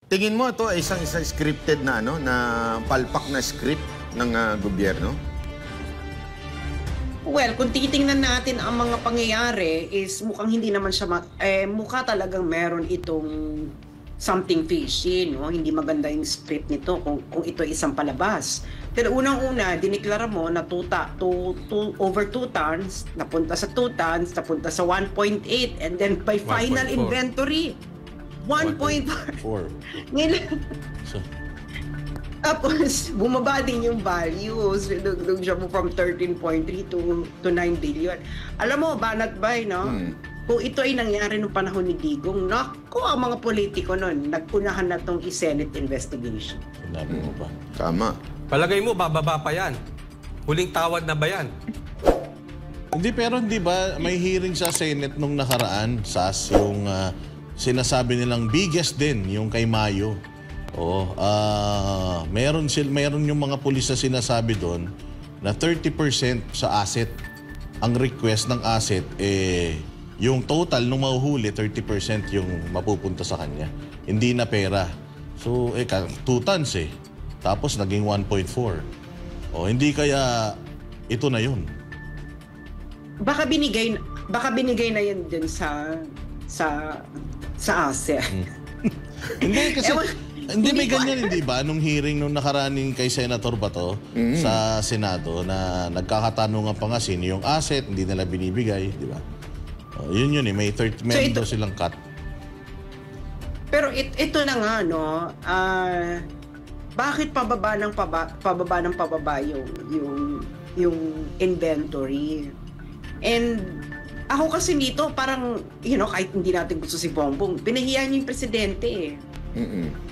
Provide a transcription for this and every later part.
Tingin mo ito ay isang scripted na na palpak na script ng gobyerno? Well, kung titingnan natin ang mga pangyayari is mukhang hindi naman siya mukha talagang meron itong something fishy, no? Hindi maganda yung script nito kung ito ay isang palabas. Pero unang-una, diniklara mo na over 2 tons, napunta sa 2 tons, napunta sa 1.8, and then by final 1.4. inventory, 1.4. Ngayon, tapos, bumaba din yung values. Nung siya mo from 13.3 to 9 billion. Alam mo, banat bay, no? Kung ito ay nangyari nung panahon ni Digong, naku, ang mga politiko nun, nagpunahan na itong i-Senate investigation. Sinabi mo ba? Tama. Palagay mo, bababa pa yan. Huling tawad na ba yan? Hindi, pero hindi ba may hearing sa Senate nung nakaraan, SAS, yung sinasabi nilang biggest din, yung kay Mayo. Oo, meron yung mga pulis na sinasabi doon na 30% sa asset. Ang request ng asset, yung total nung mahuhuli, 30% yung mapupunta sa kanya. Hindi na pera. So, 2 tons Tapos naging 1.4. O, hindi kaya ito na yun. Baka binigay na yun din sa asset. Hindi kasi hindi may ganyan, hindi ba? Nung hearing nung nakaraning kay Senator Bato sa Senado na nagkakatanungan pa nga sino yung asset, hindi nila binibigay, di ba? Yun may 30 meron daw silang cut. Pero ito na nga, no? Bakit pababa yung inventory? And ako kasi dito parang, kahit hindi natin gusto si Bongbong, pinahiya niyo yung presidente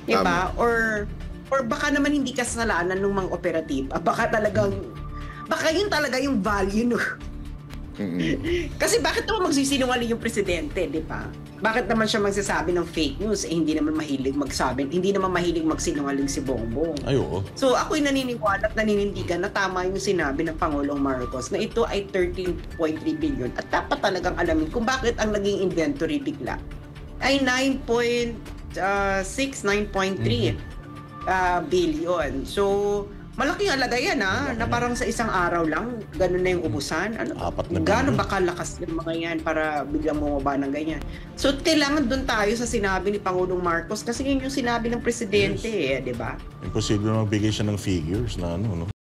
Diba? Or baka naman hindi kasalanan ng mga operative. Baka yun talaga yung value, no? Kasi bakit naman magsisinungaling yung presidente, di ba? Bakit naman siya magsasabi ng fake news? Hindi naman mahilig magsinungaling si Bongbong. Ay, oo. So ako'y naniniwala at naninindigan na tama yung sinabi ng Pangulong Marcos na ito ay 13.3 billion at dapat talagang alamin kung bakit ang naging inventory bigla ay 9.3 billion. So, malaking halaga yan na parang sa isang araw lang, ganun na yung ubusan. Gano'n ba kalakas yung mga yan para biglang bumaba ng ganyan? So, kailangan doon tayo sa sinabi ni Pangulong Marcos kasi yun yung sinabi ng presidente, di ba? Imposible magbigay siya ng figures na no?